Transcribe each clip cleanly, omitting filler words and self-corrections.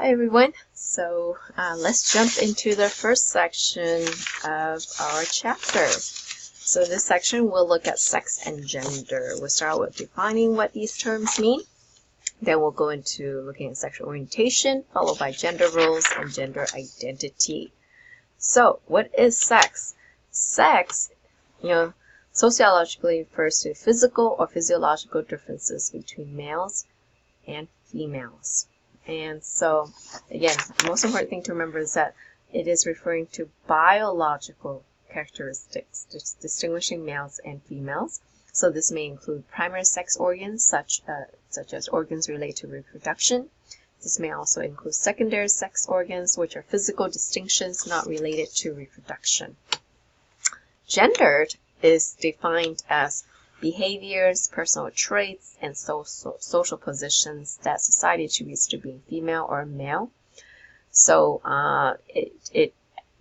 Hi everyone. So let's jump into the first section of our chapter. So this section will look at sex and gender. We'll start with defining what these terms mean. Then we'll go into looking at sexual orientation, followed by gender roles and gender identity. So what is sex? Sex, sociologically refers to physical or physiological differences between males and females. And so, again, the most important thing to remember is that it is referring to biological characteristics distinguishing males and females. So this may include primary sex organs, such as organs related to reproduction. This may also include secondary sex organs, which are physical distinctions not related to reproduction. Gendered is defined as behaviors, personal traits, and social positions that society attributes to being female or male. So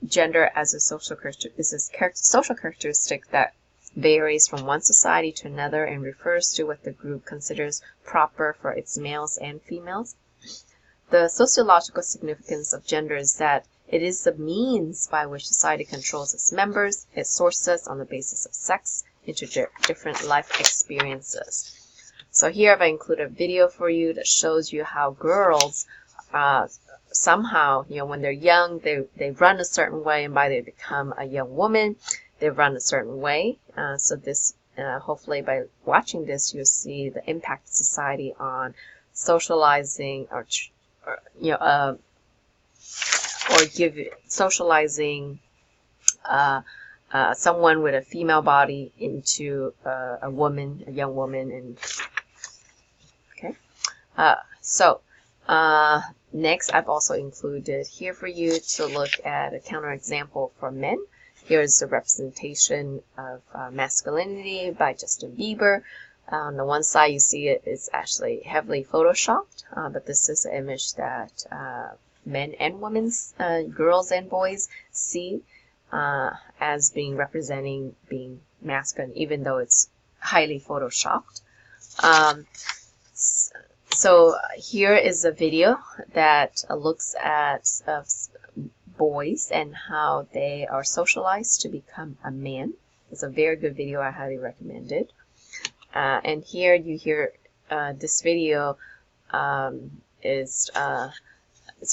gender as a social characteristic that varies from one society to another and refers to what the group considers proper for its males and females. The sociological significance of gender is that it is the means by which society controls its members, its sources on the basis of sex, into different life experiences. So here I've included a video for you that shows you how girls somehow, when they're young, they run a certain way, and by they become a young woman, they run a certain way. So this, hopefully by watching this, you'll see the impact of society on socializing socializing someone with a female body into a young woman, and okay. Next, I've also included here for you to look at a counterexample for men. Here's the representation of masculinity by Justin Bieber. On the one side, you see it is actually heavily photoshopped, but this is an image that men and women, girls and boys, see as representing being masculine, even though it's highly photoshopped. So here is a video that looks at boys and how they are socialized to become a man. It's a very good video. I highly recommend it. And here you hear this video is a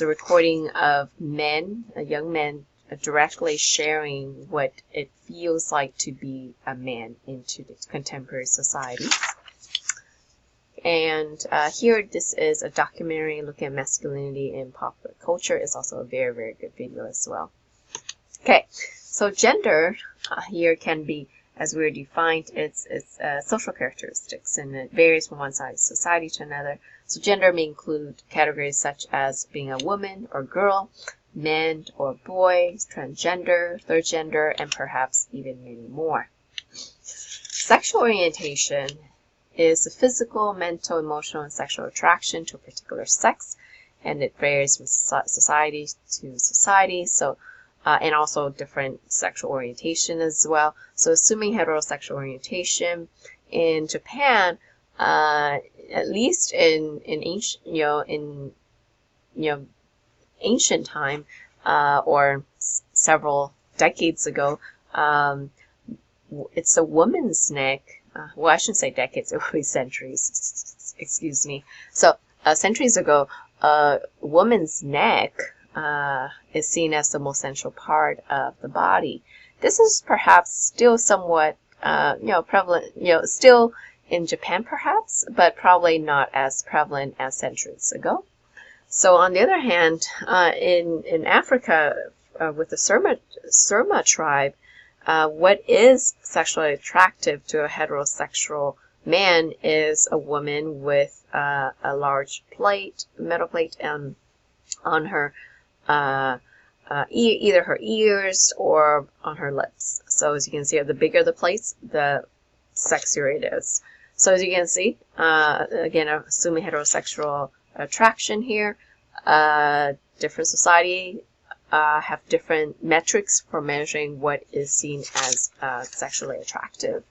recording of young men, directly sharing what it feels like to be a man into the contemporary society. And here, this is a documentary looking at masculinity in popular culture. It's also a very, very good video as well. Okay, so gender here can be, as we're defined, it's social characteristics, and it varies from one side of society to another. So gender may include categories such as being a woman or girl, man or boy, transgender, third gender, and perhaps even many more. Sexual orientation is the physical, mental, emotional, and sexual attraction to a particular sex, and it varies from society to society. So, and also different sexual orientation as well. So, assuming heterosexual orientation in Japan, at least in ancient time, or several decades ago, it's a woman's neck. Well, I shouldn't say decades, it would be centuries, excuse me. So, centuries ago, a woman's neck is seen as the most central part of the body. This is perhaps still somewhat, prevalent, still in Japan perhaps, but probably not as prevalent as centuries ago. So, on the other hand, in Africa, with the Surma tribe, what is sexually attractive to a heterosexual man is a woman with a large metal plate on her, either her ears or on her lips. So as you can see, the bigger the plates, the sexier it is. So as you can see, again, assuming heterosexual attraction here, different society have different metrics for measuring what is seen as sexually attractive.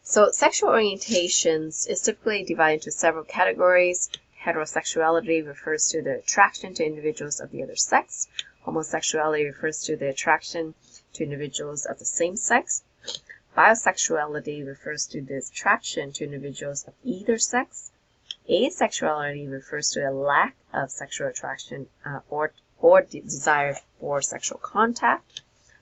So sexual orientations is typically divided into several categories: Heterosexuality refers to the attraction to individuals of the other sex. Homosexuality refers to the attraction to individuals of the same sex. Bisexuality refers to the attraction to individuals of either sex. Asexuality refers to a lack of sexual attraction or desire for sexual contact.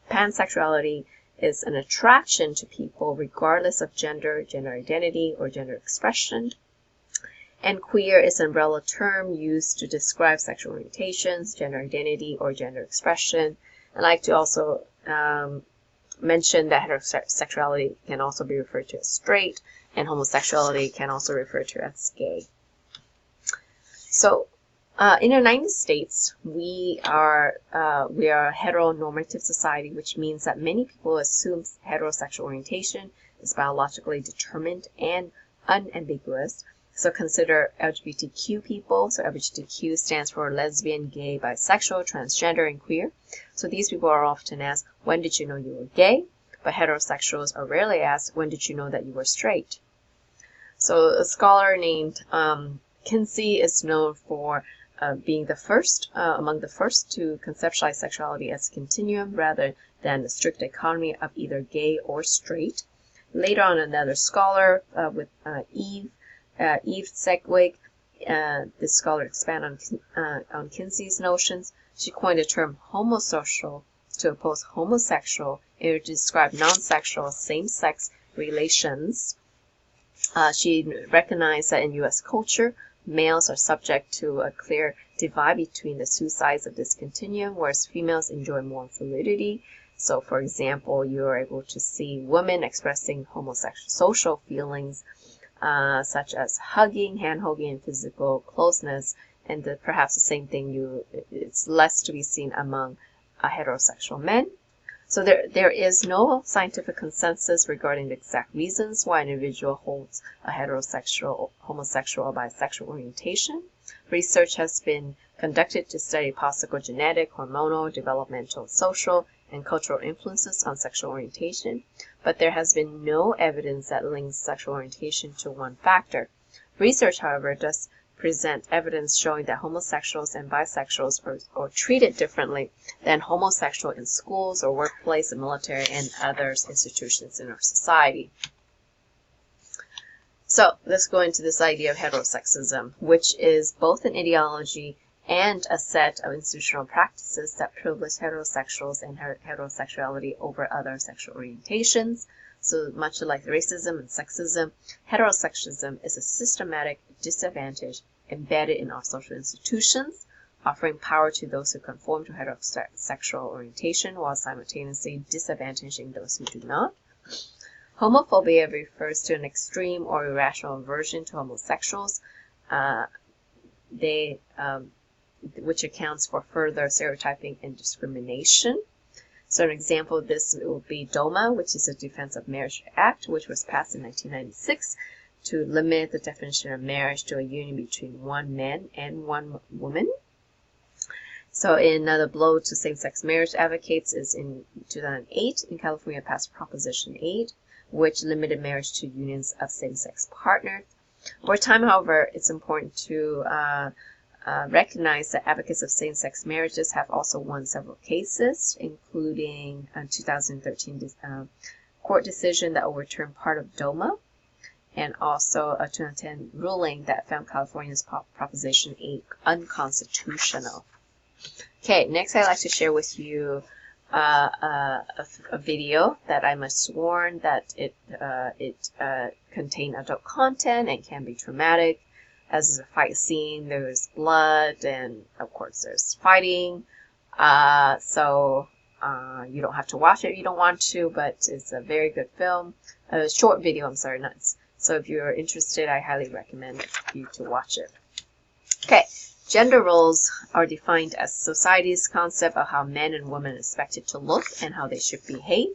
Pansexuality is an attraction to people regardless of gender, gender identity, or gender expression. And queer is an umbrella term used to describe sexual orientations, gender identity, or gender expression. I'd like to also mention that heterosexuality can also be referred to as straight, and homosexuality can also refer to as gay. So, in the United States, we are a heteronormative society, which means that many people assume heterosexual orientation is biologically determined and unambiguous. So consider LGBTQ people. So LGBTQ stands for lesbian, gay, bisexual, transgender, and queer. So these people are often asked, when did you know you were gay? But heterosexuals are rarely asked, when did you know that you were straight? So a scholar named Kinsey is known for being the first, among the first to conceptualize sexuality as a continuum rather than the strict dichotomy of either gay or straight. Later on, another scholar with Eve Segwig, this scholar expanded on Kinsey's notions. She coined the term homosocial to oppose homosexual and to describe non-sexual same-sex relations. She recognized that in U.S. culture, males are subject to a clear divide between the two sides of this continuum, whereas females enjoy more fluidity. So, for example, you are able to see women expressing homosexual social feelings such as hugging, hand-holding, and physical closeness, and perhaps the same thing it's less to be seen among heterosexual men. So there is no scientific consensus regarding the exact reasons why an individual holds a heterosexual, homosexual, or bisexual orientation. Research has been conducted to study possible genetic, hormonal, developmental, social, and cultural influences on sexual orientation, but there has been no evidence that links sexual orientation to one factor. Research, however, does present evidence showing that homosexuals and bisexuals are treated differently than homosexual in schools or workplace, and military, and other institutions in our society. So let's go into this idea of heterosexism, which is both an ideology and a set of institutional practices that privilege heterosexuals and heterosexuality over other sexual orientations. So much like racism and sexism, heterosexism is a systematic disadvantage embedded in our social institutions, offering power to those who conform to heterosexual orientation while simultaneously disadvantaging those who do not. Homophobia refers to an extreme or irrational aversion to homosexuals, which accounts for further stereotyping and discrimination. So an example of this would be DOMA, which is the Defense of Marriage Act, which was passed in 1996 to limit the definition of marriage to a union between one man and one woman. So another blow to same-sex marriage advocates is in 2008 in California passed Proposition 8, which limited marriage to unions of same-sex partners. Over time, however, it's important to recognize that advocates of same-sex marriages have also won several cases, including a 2013 court decision that overturned part of DOMA, and also a 2010 ruling that found California's Proposition 8 unconstitutional. Okay, next I'd like to share with you a video that I must warn that it contains adult content and can be traumatic. As is a fight scene, there's blood, and of course there's fighting. So you don't have to watch it if you don't want to, but it's a very good film. A short video, I'm sorry, nuts. So if you're interested, I highly recommend you to watch it. Okay, gender roles are defined as society's concept of how men and women are expected to look and how they should behave.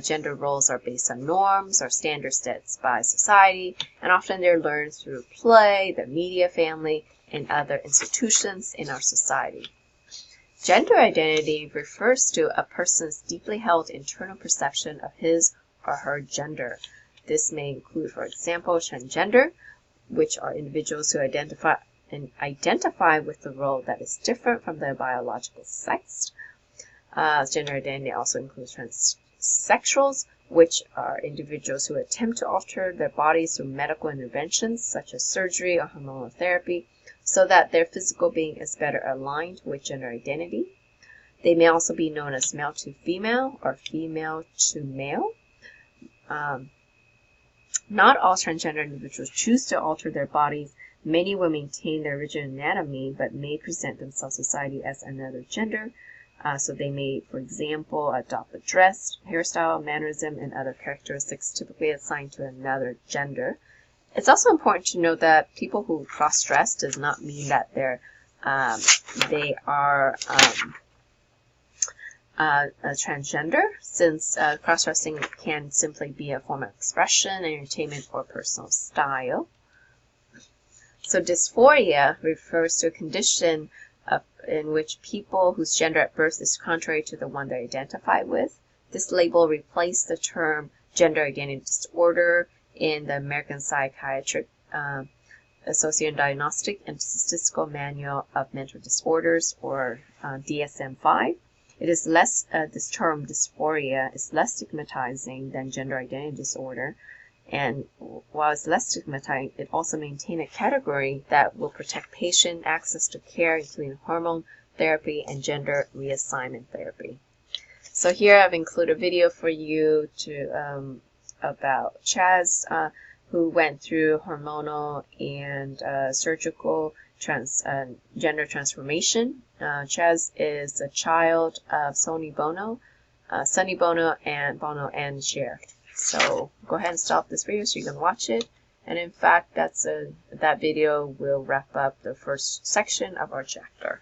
Gender roles are based on norms or standards set by society, and often they're learned through play, the media, family, and other institutions in our society. Gender identity refers to a person's deeply held internal perception of his or her gender. This may include, for example, transgender, which are individuals who identify and identify with the role that is different from their biological sex. Gender identity also includes transsexuals, which are individuals who attempt to alter their bodies through medical interventions such as surgery or hormonal therapy so that their physical being is better aligned with gender identity. They may also be known as male to female or female to male. Not all transgender individuals choose to alter their bodies. Many will maintain their original anatomy but may present themselves to society as another gender. So they may, for example, adopt a dress, hairstyle, mannerism, and other characteristics typically assigned to another gender. It's also important to note that people who cross-dress does not mean that they are a transgender, since cross-dressing can simply be a form of expression, entertainment, or personal style. So dysphoria refers to a condition in which people whose gender at birth is contrary to the one they identify with. This label replaced the term gender identity disorder in the American Psychiatric Socio-Diagnostic and Statistical Manual of Mental Disorders, or DSM-5. It is less, this term dysphoria is less stigmatizing than gender identity disorder, and while it's less stigmatizing, it also maintains a category that will protect patient access to care, including hormone therapy and gender reassignment therapy. So here I've included a video for you about Chaz, who went through hormonal and surgical gender transformation. Chaz is a child of Sonny Bono and Cher. So go ahead and stop this video so you can watch it. And in fact, that video will wrap up the first section of our chapter.